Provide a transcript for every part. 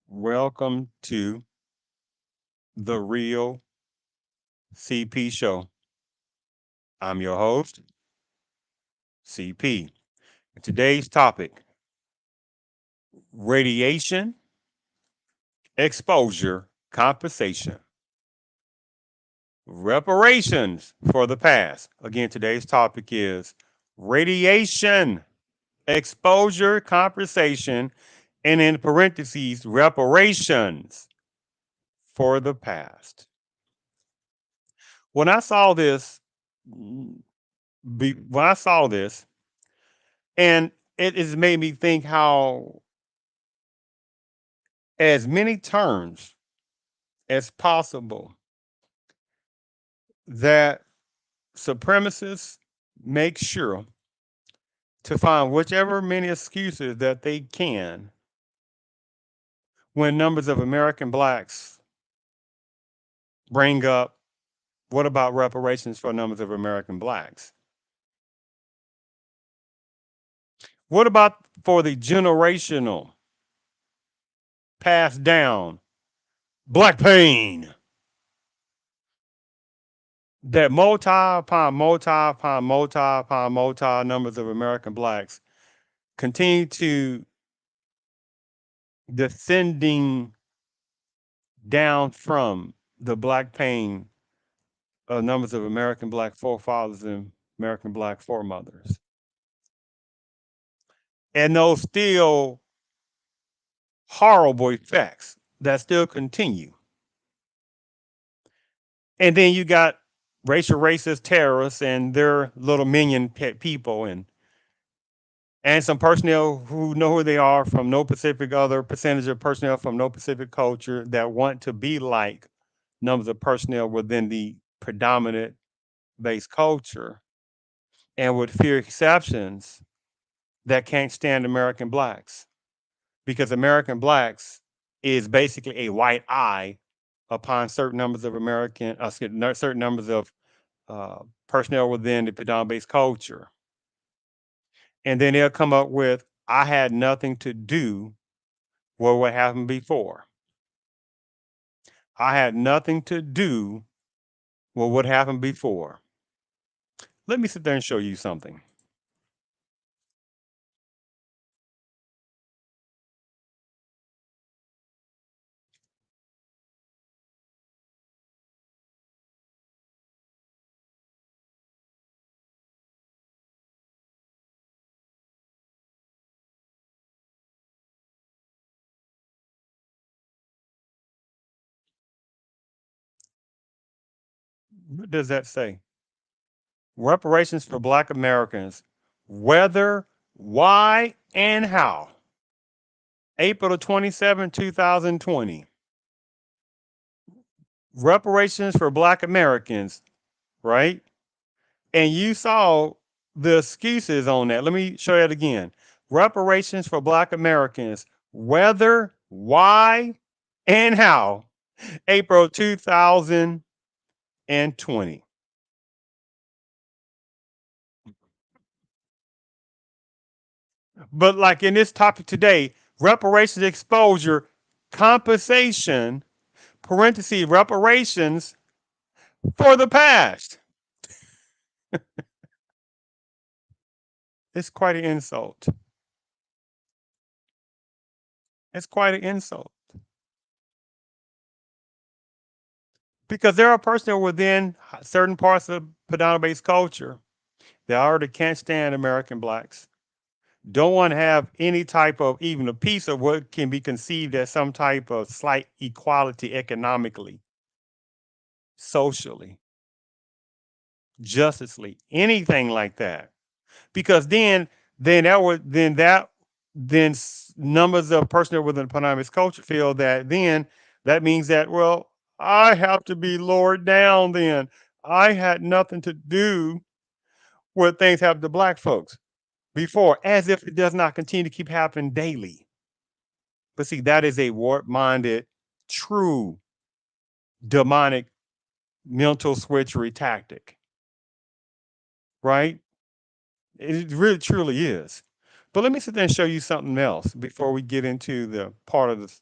Welcome to the Real CP Show. I'm your host, CP. And today's topic: radiation exposure compensation, reparations for the past. Again, today's topic is radiation exposure compensation, and in parentheses, reparations for the past. When I saw this, when I saw this, and it has made me think how as many terms as possible that supremacists make sure to find whichever many excuses that they can when numbers of American blacks bring up what about reparations for numbers of American blacks? What about for the generational passed down black pain that multi upon multi upon multi upon multi numbers of American blacks continue to descending down from the black pain of numbers of American black forefathers and American black foremothers. And those still horrible effects that still continue. And then you got racial racist terrorists and their little minion people and some personnel who know who they are from no Pacific, other percentage of personnel from no Pacific culture that want to be like numbers of personnel within the predominant base culture and would fear exceptions that can't stand American blacks because American blacks is basically a white eye upon certain numbers of certain numbers of personnel within the predominant base culture. And then they'll come up with, I had nothing to do with what happened before. I had nothing to do with what happened before. Let me sit there and show you something. What does that say? Reparations for Black Americans, whether, why, and how. April the 27th, 2020. Reparations for Black Americans, right? And you saw the excuses on that. Let me show you that again. Reparations for Black Americans, whether, why, and how. April 2020. But like in this topic today, reparations exposure, compensation, parentheses, reparations for the past. It's quite an insult. It's quite an insult. Because there are persons within certain parts of predominant based culture that already can't stand American blacks, don't want to have any type of even a piece of what can be conceived as some type of slight equality economically, socially, justly, anything like that. Because then numbers of personnel within the Panamanian culture feel that then that means that, well, I have to be lowered down then. I had nothing to do with things happen to black folks before, as if it does not continue to keep happening daily. But see, that is a warp-minded, true demonic mental switchery tactic, right? It really truly is. But let me sit there and show you something else before we get into the part of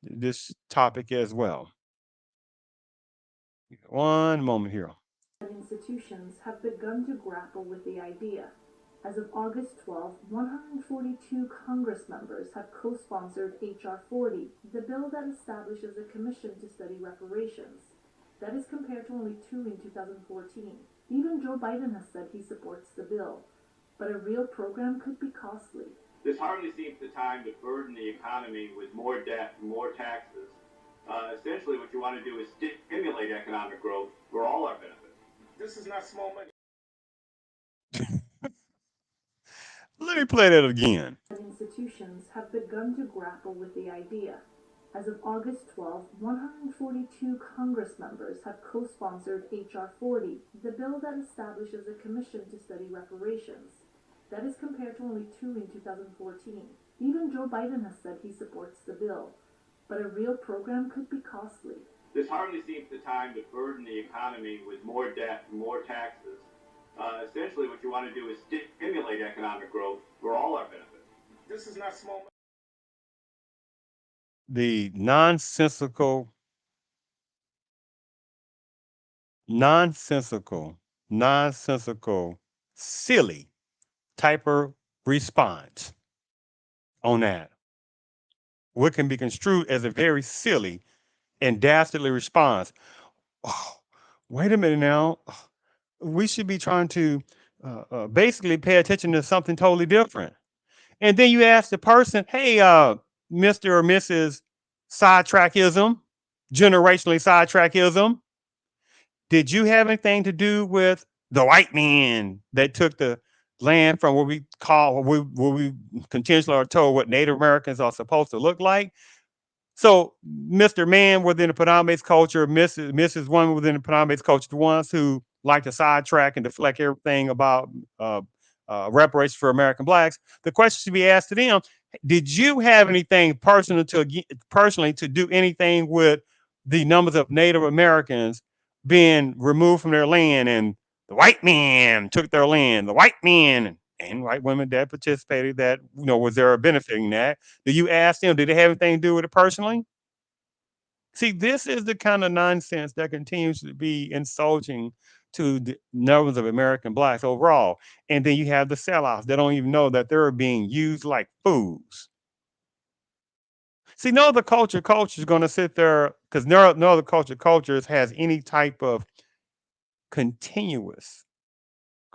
this topic as well. One moment here. Institutions have begun to grapple with the idea. As of August 12th, 142 Congress members have co-sponsored H.R. 40, the bill that establishes a commission to study reparations. That is compared to only two in 2014. Even Joe Biden has said he supports the bill. But a real program could be costly. This hardly seems the time to burden the economy with more debt and more taxes. Essentially, what you want to do is stimulate economic growth for all our benefit. This is not small money. Let me play that again. Institutions have begun to grapple with the idea. As of August 12th, 142 Congress members have co-sponsored H.R. 40, the bill that establishes a commission to study reparations. That is compared to only two in 2014. Even Joe Biden has said he supports the bill. But a real program could be costly. This hardly seems the time to burden the economy with more debt and more taxes. Essentially, what you want to do is stimulate economic growth for all our benefit. This is not small money. The nonsensical, nonsensical, silly type of response on that. What can be construed as a very silly and dastardly response. Oh, wait a minute now. We should be trying to basically pay attention to something totally different. And then you ask the person, hey, Mr. or Mrs. Sidetrackism, generationally sidetrackism, did you have anything to do with the white man that took the land from what we call, what we continuously are told what Native Americans are supposed to look like? So, Mr. Man within the predominant culture, Mrs. Woman within the predominant culture, the ones who like to sidetrack and deflect everything about uh, reparations for American blacks, the question should be asked to them: did you have anything personally to do anything with the numbers of Native Americans being removed from their land and the white man took their land? The white men and white women that participated, that was there benefiting that? Do you ask them, did they have anything to do with it personally? See, this is the kind of nonsense that continues to be insulting to the numbers of American blacks overall. And then you have the sellouts that don't even know that they're being used like fools. See, no other culture is going to sit there because no other cultures has any type of continuous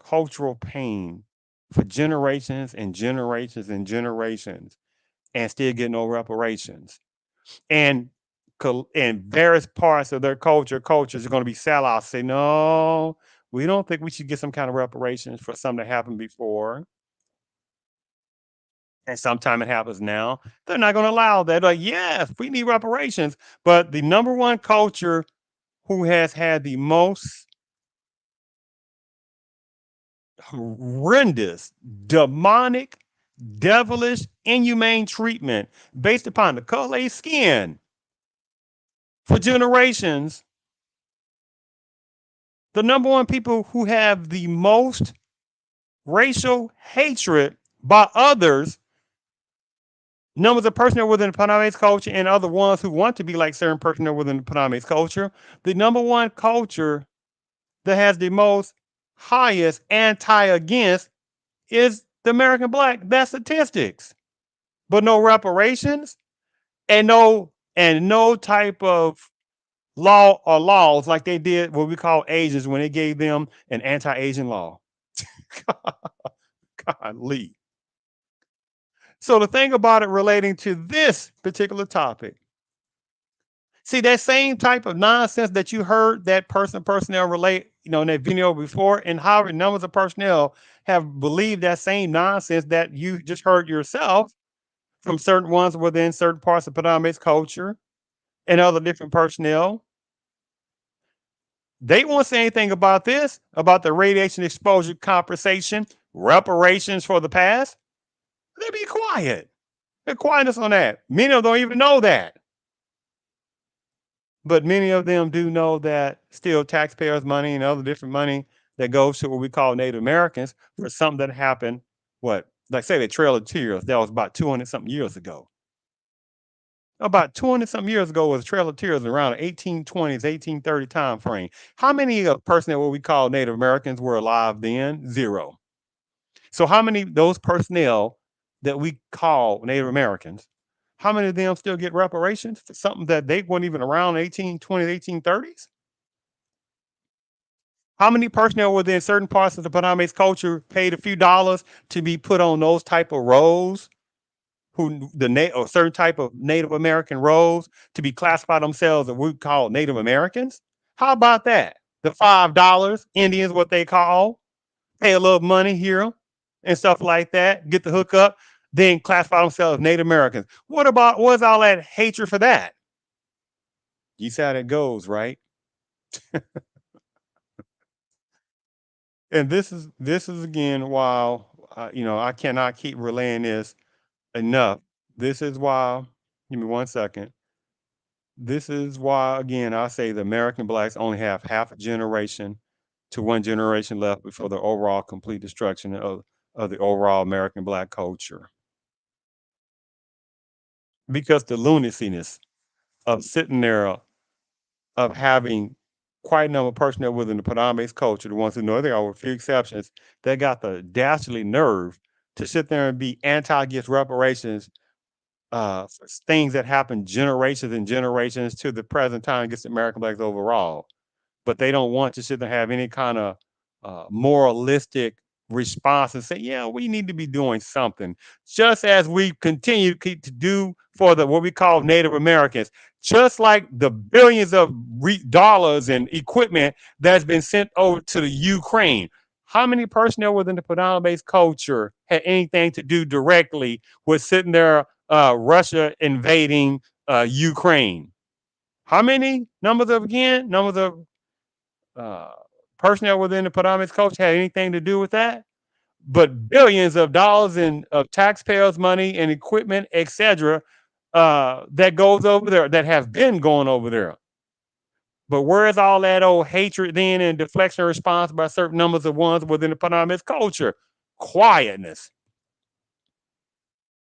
cultural pain for generations and generations and generations and still get no reparations. And in various parts of their cultures are going to be sellouts. Say, no, we don't think we should get some kind of reparations for something that happened before. And sometime it happens now. They're not going to allow that. Like, yes, we need reparations. But the number one culture who has had the most horrendous, demonic, devilish, inhumane treatment based upon the color of their skin for generations, the number one people who have the most racial hatred by others, numbers of personnel within the Panamese culture and other ones who want to be like certain personnel within the Panamese culture, the number one culture that has the most highest anti against is the American black. That's statistics. But no reparations and no type of law or laws like they did what we call Asians when they gave them an anti-Asian law. Golly. So the thing about it relating to this particular topic, see that same type of nonsense that you heard that personnel relate, in that video before, and how numbers of personnel have believed that same nonsense that you just heard yourself from certain ones within certain parts of Panama's culture and other different personnel. They won't say anything about this, about the radiation exposure compensation, reparations for the past. They be quiet. They're quietness on that. Many of them don't even know that. But many of them do know that still taxpayers' money and other different money that goes to what we call Native Americans for something that happened, what, like say the Trail of Tears, that was about 200 something years ago. About 200 something years ago was Trail of Tears around the 1820s, 1830 time frame. How many of personnel what we call Native Americans were alive then? Zero. So how many of those personnel that we call Native Americans, how many of them still get reparations for something that they weren't even around 1820s, 1830s? How many personnel within certain parts of the Panamese culture paid a few dollars to be put on those type of rolls? Who or certain type of Native American roles to be classified themselves as we call Native Americans? How about that? The $5 Indians, what they call, pay a little money here and stuff like that, get the hookup, then classify themselves as Native Americans. What's all that hatred for that? You see how that goes, right? And this is again why I cannot keep relaying this enough. This is why. Give me 1 second. This is why, again, I say the American blacks only have half a generation to one generation left before the overall complete destruction of the overall American black culture. Because the lunaciness of sitting there, of having quite a number of personnel within the Padamese culture, the ones who know they are, with few exceptions, they got the dastardly nerve to sit there and be anti against reparations, things that happened generations and generations to the present time against American blacks overall. But they don't want to sit there and have any kind of moralistic response and say, yeah, we need to be doing something. Just as we continue to do for the what we call Native Americans, just like the billions of dollars and equipment that's been sent over to the Ukraine. How many personnel within the Padana-based culture had anything to do directly with sitting there, Russia invading Ukraine? How many numbers of uh, personnel within the Padamans culture had anything to do with that? But billions of dollars in of taxpayers' money and equipment, etc., that goes over there, that have been going over there. But where's all that old hatred then and deflection response by certain numbers of ones within the Panamese culture? Quietness.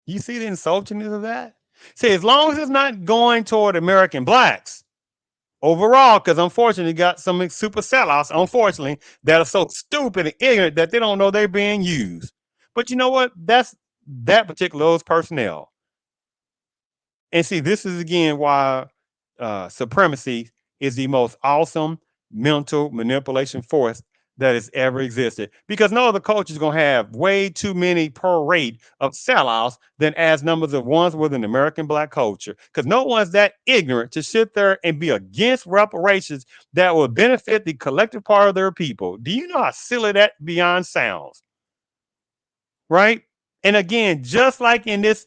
You see the insultingness of that? See, as long as it's not going toward American blacks, overall, because unfortunately, you got some super sellouts, unfortunately, that are so stupid and ignorant that they don't know they're being used. But you know what? That's that particular those personnel. And see, this is again why supremacy is the most awesome mental manipulation force that has ever existed. Because no other culture is going to have way too many per rate of sellouts than as numbers of ones within American black culture. Because no one's that ignorant to sit there and be against reparations that will benefit the collective part of their people. Do you know how silly that beyond sounds? Right? And again, just like in this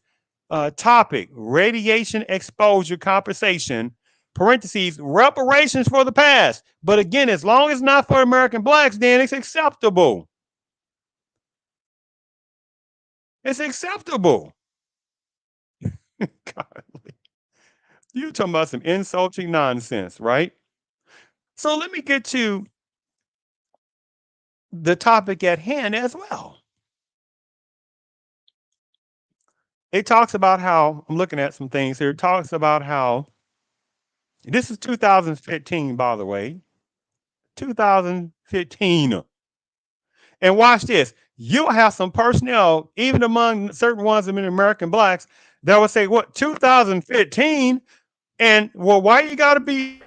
topic, radiation exposure compensation, parentheses, reparations for the past. But again, as long as it's not for American blacks, then it's acceptable. It's acceptable. You're talking about some insulting nonsense, right? So let me get to the topic at hand as well. It talks about how, I'm looking at some things here. It talks about how, this is 2015, by the way, 2015. And watch this. You'll have some personnel, even among certain ones of the American blacks, that will say, what, 2015? And, well, why you got to be.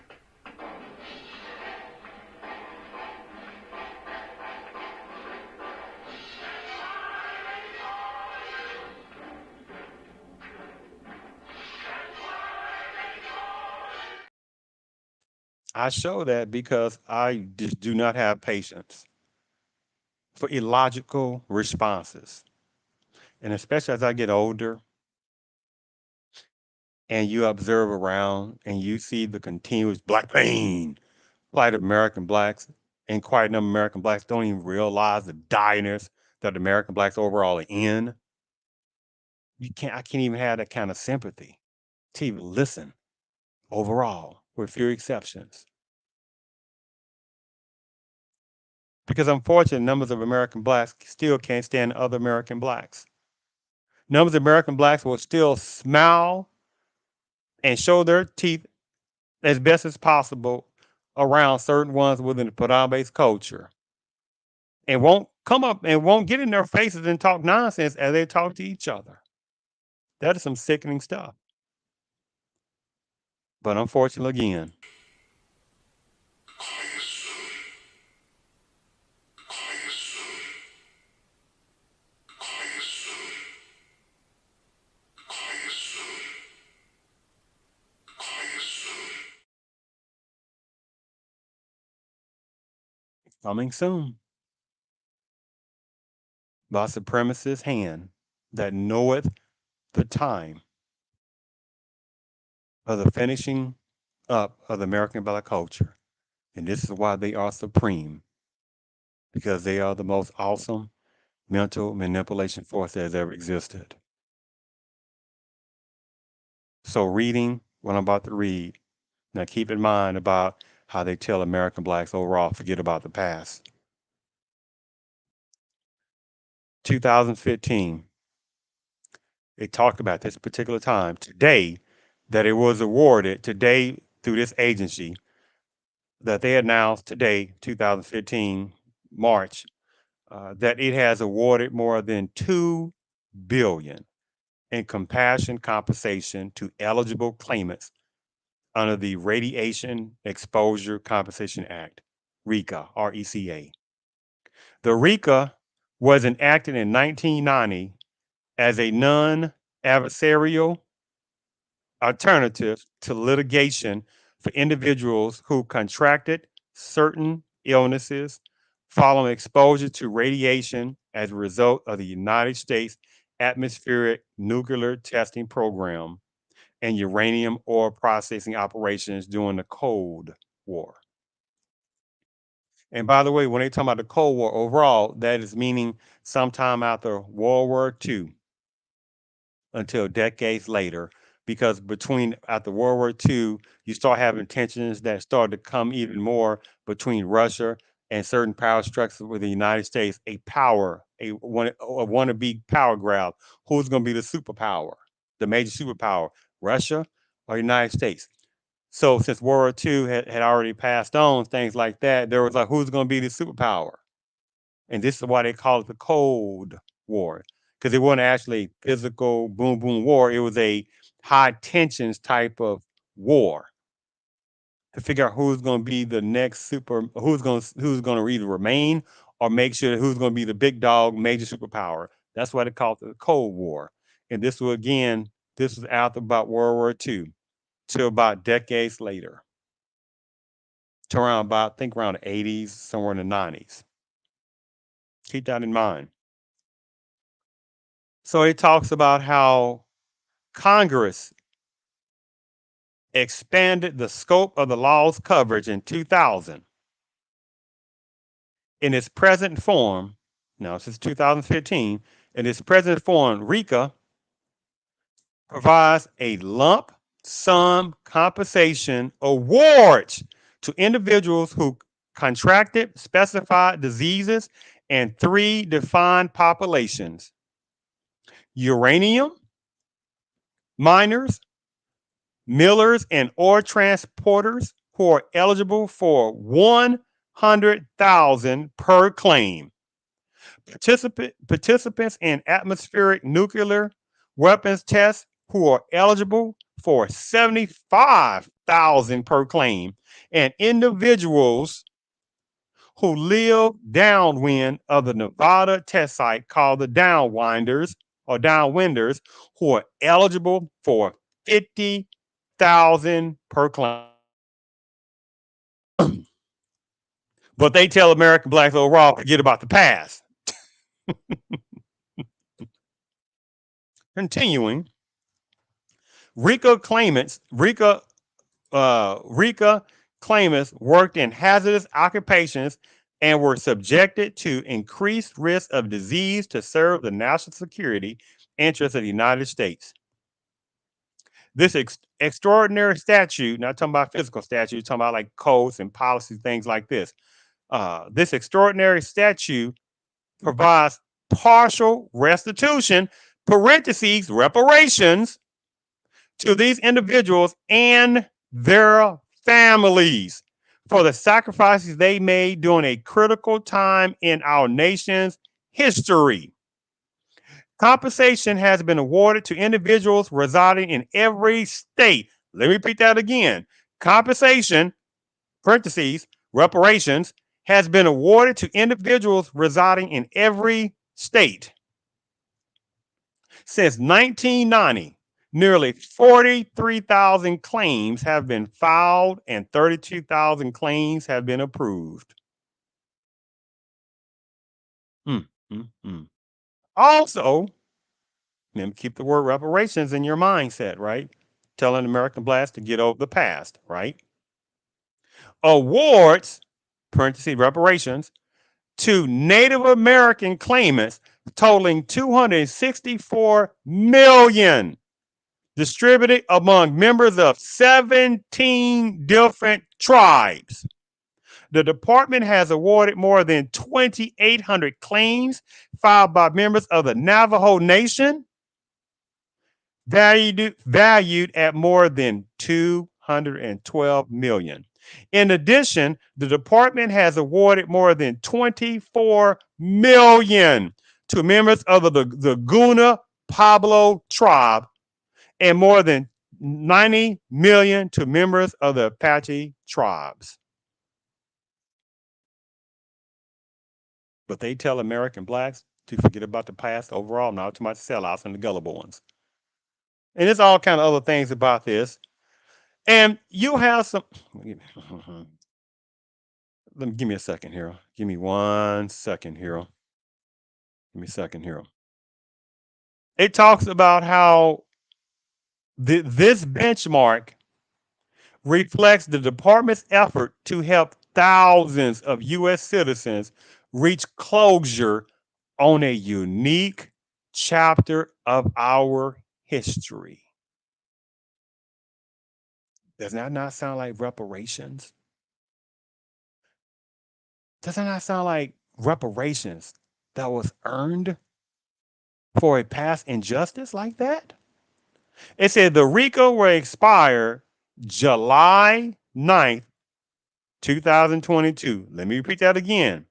I show that because I just do not have patience for illogical responses. And especially as I get older and you observe around and you see the continuous black pain, flight of American blacks, and quite a number of American blacks don't even realize the direness that American blacks overall are in. I can't even have that kind of sympathy to even listen overall, with few exceptions. Because unfortunately, numbers of American blacks still can't stand other American blacks. Numbers of American blacks will still smile and show their teeth as best as possible around certain ones within the Padam-based culture, and won't come up and won't get in their faces and talk nonsense as they talk to each other. That is some sickening stuff. But unfortunately, again, coming soon by supremacist hand that knoweth the time of the finishing up of the American black culture. And this is why they are supreme, because they are the most awesome mental manipulation force that has ever existed. So, reading what I'm about to read, now keep in mind about how they tell American blacks overall, forget about the past. 2015, they talked about this particular time today that it was awarded today through this agency that they announced today, 2015, March, that it has awarded more than 2 billion in compassion compensation to eligible claimants under the Radiation Exposure Compensation Act, RECA, RECA. The RECA was enacted in 1990 as a non-adversarial alternative to litigation for individuals who contracted certain illnesses following exposure to radiation as a result of the United States atmospheric nuclear testing program and uranium ore processing operations during the Cold War. And by the way, when they talk about the Cold War overall, that is meaning sometime after World War II until decades later, because between after World War II, you start having tensions that started to come even more between Russia and certain power structures with the United States, a wannabe power grab. Who's going to be the superpower, the major superpower, Russia or United States? So since World War II had already passed on, things like that, there was like, who's going to be the superpower? And this is why they call it the Cold War, because it wasn't actually physical boom boom war. It was a high tensions type of war to figure out who's going to be the next who's going to either remain or make sure who's going to be the big dog major superpower. That's why they call it the Cold War. And this was after about World War II to about decades later, to around about I think around the 80s, somewhere in the 90s. Keep that in mind. So it talks about how Congress expanded the scope of the law's coverage in 2000. In its present form, now since 2015, in its present form, RECA provides a lump sum compensation awards to individuals who contracted specified diseases and three defined populations: uranium miners, millers, and ore transporters who are eligible for 100,000 per claim. Participants in atmospheric nuclear weapons tests who are eligible for 75,000 per claim, and individuals who live downwind of the Nevada test site called the downwinders or downwinders who are eligible for 50,000 per claim. But they tell American blacks overall, forget about the past. Continuing, RICA claimants worked in hazardous occupations and were subjected to increased risk of disease to serve the national security interests of the United States. This extraordinary statute, not talking about physical statute, talking about like codes and policies, things like this. This extraordinary statute provides partial restitution, parentheses, reparations, to these individuals and their families for the sacrifices they made during a critical time in our nation's history. Compensation has been awarded to individuals residing in every state. Let me repeat that again. Compensation, parentheses, reparations, has been awarded to individuals residing in every state. Since 1990, nearly 43,000 claims have been filed and 32,000 claims have been approved. Mm, mm, mm. Also, keep the word reparations in your mindset, right? Telling American blacks to get over the past, right? Awards, parentheses, reparations, to Native American claimants totaling 264 million, distributed among members of 17 different tribes. The department has awarded more than 2,800 claims filed by members of the Navajo Nation, valued at more than 212 million. In addition, the department has awarded more than 24 million to members of the Guna Pablo tribe and more than 90 million to members of the Apache tribes. But they tell American blacks to forget about the past overall, not too much sellouts and the gullible ones. And there's all kind of other things about this. And you have some. Give me a second here. Give me 1 second here. Give me a second here. It talks about how this benchmark reflects the department's effort to help thousands of U.S. citizens reach closure on a unique chapter of our history. Does that not sound like reparations? Does that not sound like reparations that was earned for a past injustice like that? It said the RICO will expire July 9th, 2022. Let me repeat that again.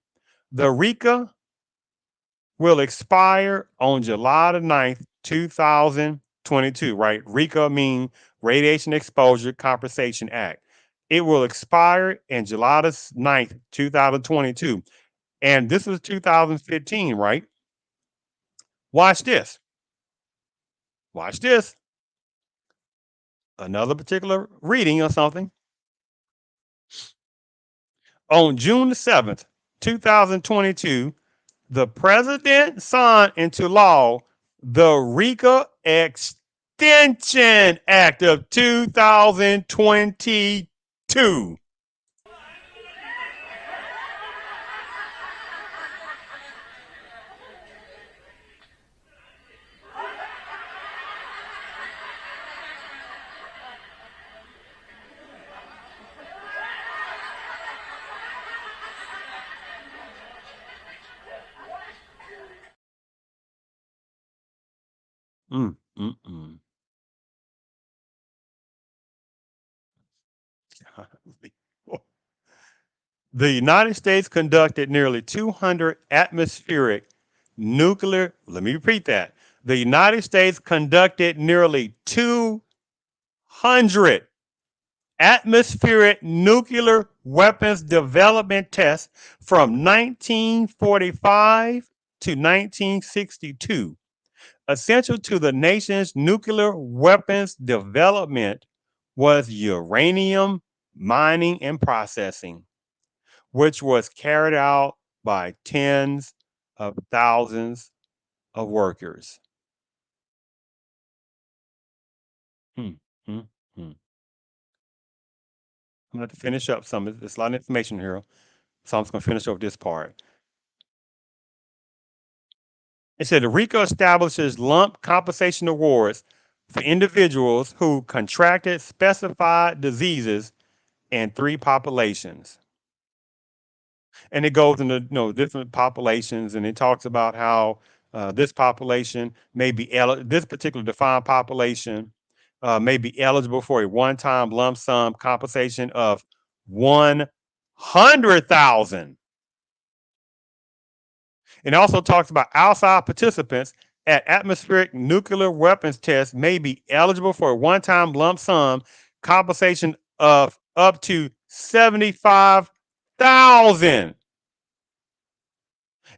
The RICA will expire on July 9th, 2022, right? RICA means Radiation Exposure Compensation Act. It will expire in July 9th, 2022. And this was 2015, right? Watch this. Watch this. Another particular reading or something. On June 7th, 2022, the president signed into law the RICA Extension Act of 2022. Mm, mm, mm. The United States conducted nearly 200 atmospheric nuclear, let me repeat that. The United States conducted nearly 200 atmospheric nuclear weapons development tests from 1945 to 1962. Essential to the nation's nuclear weapons development was uranium mining and processing, which was carried out by tens of thousands of workers. Hmm, hmm, hmm. I'm going to finish up some. There's a lot of information here, so I'm just going to finish up this part. It said the RICO establishes lump compensation awards for individuals who contracted specified diseases in three populations. And it goes into different populations, and it talks about how this population may be this particular defined population may be eligible for a one-time lump sum compensation of 100,000. It also talks about outside participants at atmospheric nuclear weapons tests may be eligible for a one-time lump sum compensation of up to 75,000.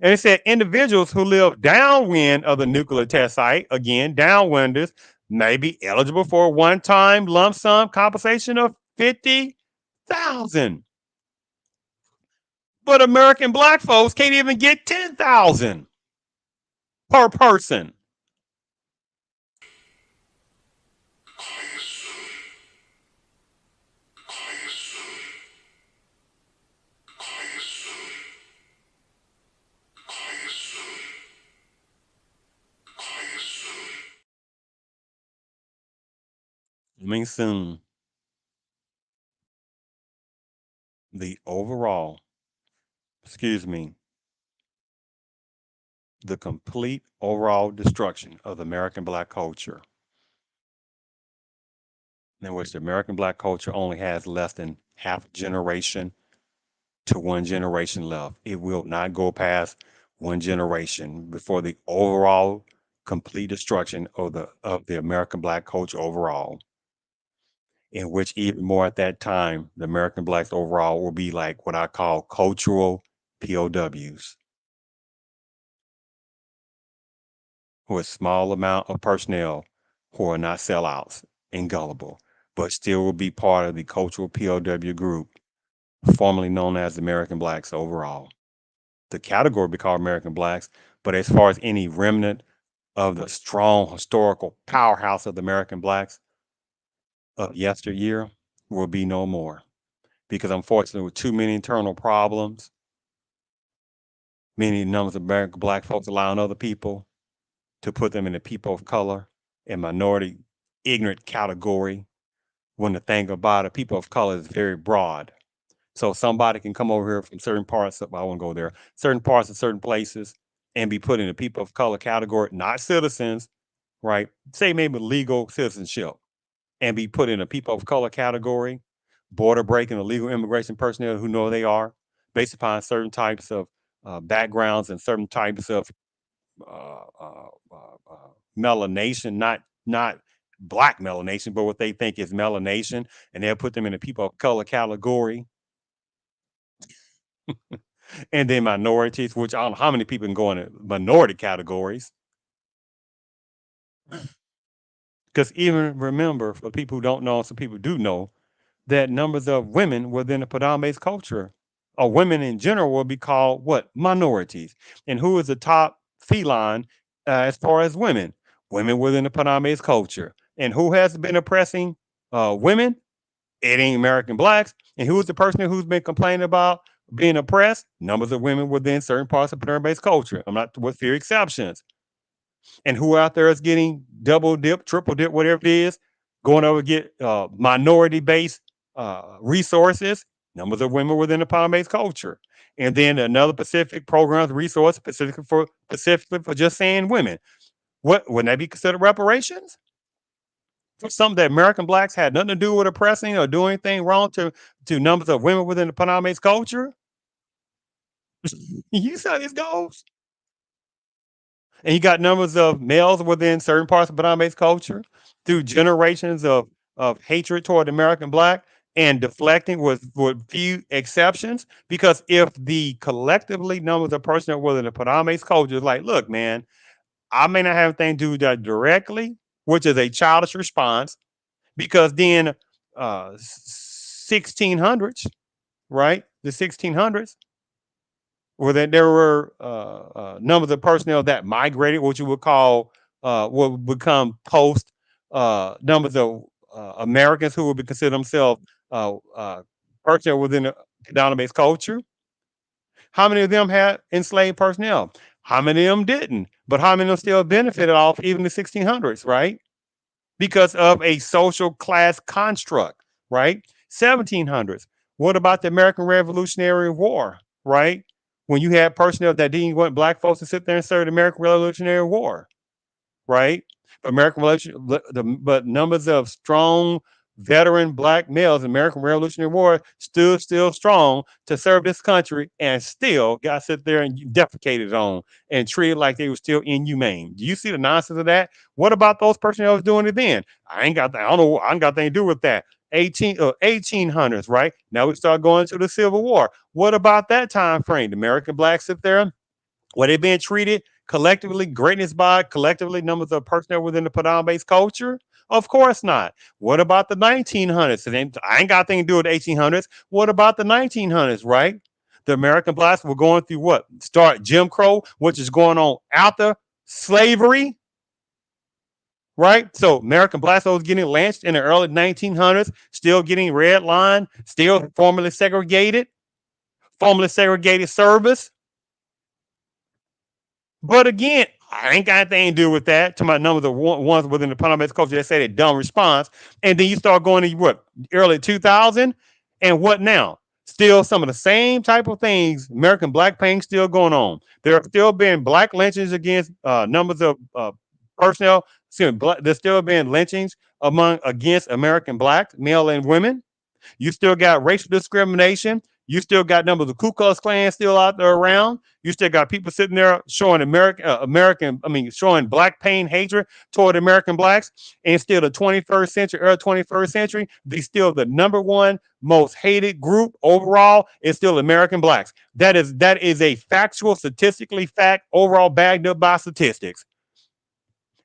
And it said individuals who live downwind of the nuclear test site, again, downwinders, may be eligible for a one-time lump sum compensation of 50,000. But American black folks can't even get 10,000 per person. Coming soon, the overall, excuse me, the complete overall destruction of the American black culture, in which the American black culture only has less than half a generation to one generation left. It will not go past one generation before the overall complete destruction of the American black culture overall. In which even more at that time, the American blacks overall will be like what I call cultural POWs, who are a small amount of personnel who are not sellouts and gullible, but still will be part of the cultural POW group, formerly known as American blacks overall. The category would be called American blacks, but as far as any remnant of the strong historical powerhouse of the American blacks of yesteryear will be no more. Because unfortunately, with too many internal problems, many numbers of American black folks allowing other people to put them in the people of color and minority ignorant category, when the thing about it, people of color is very broad. So somebody can come over here from certain parts of, I won't go there, certain parts of certain places and be put in the people of color category, not citizens, right? Say maybe legal citizenship, and be put in a people of color category, border breaking illegal immigration personnel who know they are, based upon certain types of backgrounds and certain types of uh, uh, melanation, not black melanation, but what they think is melanation, and they'll put them in a people of color category, and then minorities, which I don't know how many people can go in minority categories. Because even remember, for people who don't know, some people do know that numbers of women within the predominant culture, or women in general, will be called what? Minorities. And who is the top feline as far as women? Women within the predominant culture. And who has been oppressing women? It ain't American blacks. And who is the person who's been complaining about being oppressed? Numbers of women within certain parts of predominant culture. I'm not with few exceptions. And who out there is getting double dip, triple dip, whatever it is, going over to get minority based resources, numbers of women within the palm based culture. And then another Pacific programs resource specifically for just saying women. What wouldn't that be considered reparations for something that American blacks had nothing to do with oppressing or doing anything wrong to numbers of women within the Paname's culture? You see how this goes? And you got numbers of males within certain parts of Baname's culture through generations of hatred toward the American black and deflecting with few exceptions. Because if the collectively numbers of personnel within the Paname's culture is like, look, man, I may not have anything to do with that directly, which is a childish response, because then 1600s, right? The 1600s, where there were numbers of personnel that migrated, what you would call what would become post numbers of Americans who would consider themselves personnel within the predominant culture. How many of them had enslaved personnel? How many of them didn't? But how many of them still benefited off even the 1600s, right? Because of a social class construct, right? 1700s. What about the American Revolutionary War, right? When you had personnel that didn't want black folks to sit there and serve the American Revolutionary War, right? American Revolution, but numbers of strong veteran black males in the American Revolutionary War stood still strong to serve this country and still got sit there and defecated on and treated like they were still inhumane. Do you see the nonsense of that? What about those personnel that was doing it then? I don't know, I ain't got anything to do with that. 1800s, right? Now we start going to the Civil War. What about that time frame? The American blacks sit there, were they being treated collectively, greatness by collectively numbers of personnel within the Padang-based culture? Of course not. What about the 1900s? I ain't got anything to do with the 1800s. What about the 1900s, right? The American blacks were going through what? Start Jim Crow, which is going on after slavery, right? So American blacks was getting lynched in the early 1900s, still getting red line, still formerly segregated service. But again, I ain't got anything to do with that. To my numbers of ones within the Panama culture that say a dumb response, and then you start going to what early 2000, and what now? Still some of the same type of things. American black pain still going on. There are still been black lynchings against numbers of personnel. There's still been lynchings among against American blacks, male and women. You still got racial discrimination. You still got numbers of Ku Klux Klan still out there around. You still got people sitting there showing showing black pain, hatred toward American blacks. And still the 21st century, early 21st century, they still the number one most hated group overall is still American blacks. That is a factual, statistically fact, overall backed up by statistics.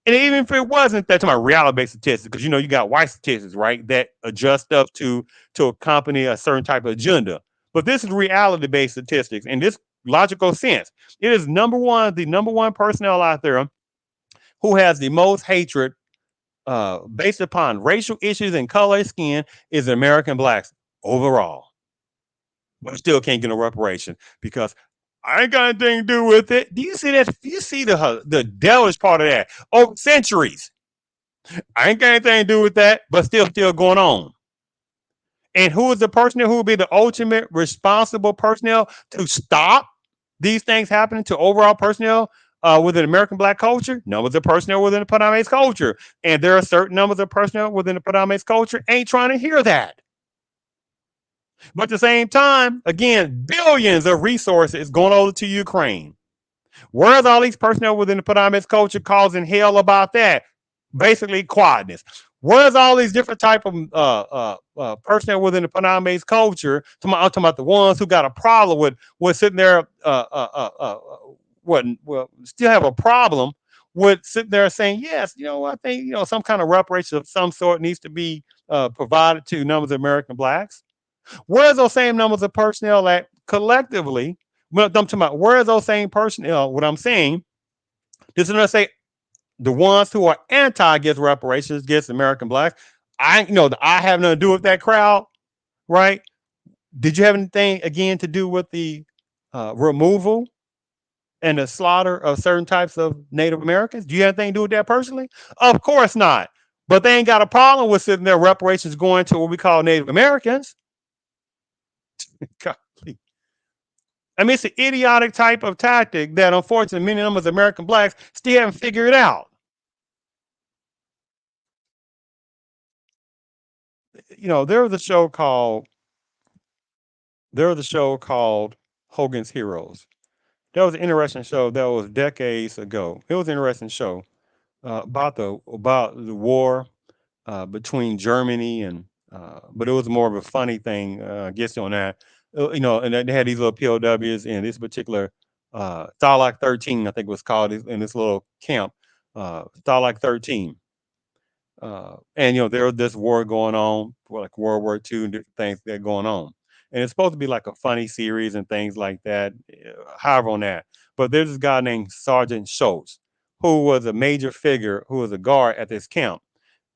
And even if it wasn't, that's my reality-based statistics, because you got white statistics, right, that adjust stuff to accompany a certain type of agenda. But this is reality-based statistics, and this logical sense. It is the number one personnel out there who has the most hatred based upon racial issues and color of skin is American blacks overall. But still can't get no reparation because I ain't got anything to do with it. Do you see that? Do you see the devilish part of that? Over centuries. I ain't got anything to do with that, but still going on. And who is the personnel who will be the ultimate responsible personnel to stop these things happening to overall personnel within American black culture? Numbers of personnel within the Panamese culture. And there are certain numbers of personnel within the Panamese culture ain't trying to hear that. But at the same time, again, billions of resources going over to Ukraine. Where's all these personnel within the Panamese culture causing hell about that? Basically, quietness. Where's all these different type of personnel within the Panamese culture? I'm talking about the ones who got a problem with sitting there, still have a problem with sitting there saying, yes, I think some kind of reparation of some sort needs to be provided to numbers of American blacks. Where's those same numbers of personnel that collectively? Well, I'm talking about where's those same personnel? What I'm saying, this is going to say the ones who are anti against reparations against American blacks. I have nothing to do with that crowd, right? Did you have anything again to do with the removal and the slaughter of certain types of Native Americans? Do you have anything to do with that personally? Of course not. But they ain't got a problem with sitting there reparations going to what we call Native Americans. I mean, it's an idiotic type of tactic that unfortunately many numbers of American blacks still haven't figured out. there was a show called Hogan's Heroes. That was an interesting show. That was decades ago. It was an interesting show about the war between Germany and, but it was more of a funny thing. I guess on that, and they had these little POWs in this particular Starlock 13, I think it was called, in this little camp, Starlock 13. And there was this war going on, like World War II, and different things that are going on. And it's supposed to be like a funny series and things like that. However, on that, but there's this guy named Sergeant Schultz, who was a major figure, who was a guard at this camp.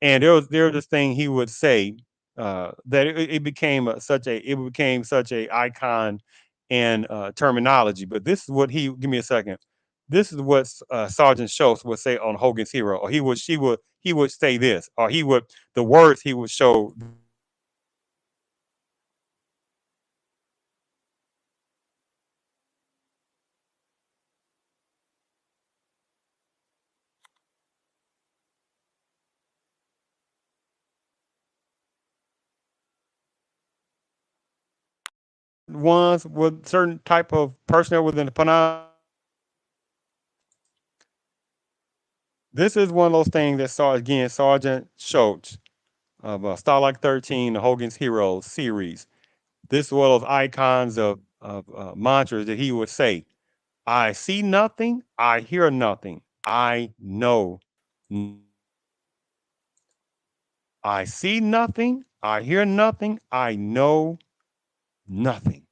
And there was this thing he would say, that it became such a icon and terminology. But this is what he give me a second. This is what Sergeant Schultz would say on Hogan's Hero, or he would say this, or he would the words he would show. Ones with certain type of personnel within the Panama. This is one of those things that saw again Sergeant Schultz of Starlight 13, the Hogan's Heroes series. This is one of those icons of mantras that he would say. I see nothing, I hear nothing, I know. I see nothing, I hear nothing, I know nothing.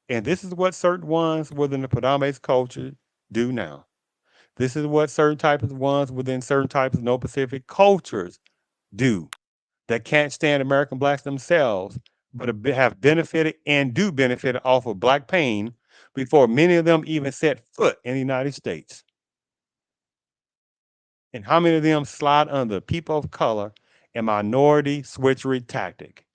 And this is what certain ones within the Padamese culture do now. This is what certain types of ones within certain types of no Pacific cultures do, that can't stand American blacks themselves, but have benefited and do benefit off of black pain before many of them even set foot in the United States. And how many of them slide under people of color and minority switchery tactic?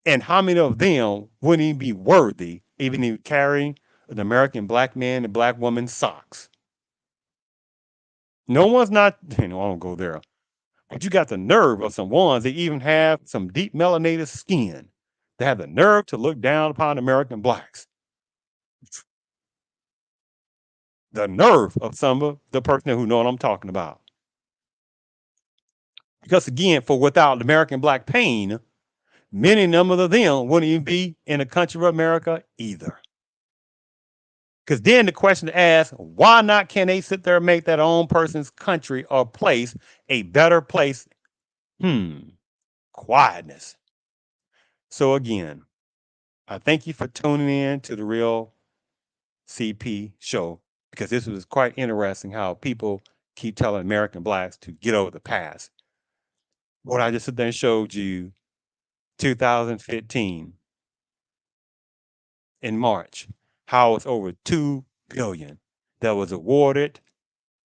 And how many of them wouldn't even be worthy, even carrying an American black man and black woman's socks? No one's not, I don't go there. But you got the nerve of some ones that even have some deep melanated skin. They have the nerve to look down upon American blacks. The nerve of some of the person who know what I'm talking about. Because again, for without American black pain, many number of them wouldn't even be in the country of America either. Because then the question to ask, why not can they sit there and make that own person's country or place a better place? Quietness. So again, I thank you for tuning in to the Real CP show, because this was quite interesting how people keep telling American blacks to get over the past. What I just sit there and showed you 2015 in March, how it's over 2 billion that was awarded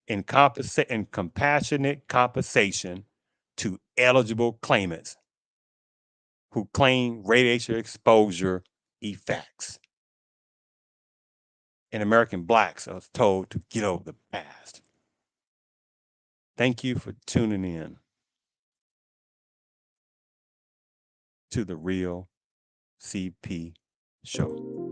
in compassionate compensation to eligible claimants who claim radiation exposure effects. And American blacks are told to get over the past. Thank you for tuning in to the Real CP show.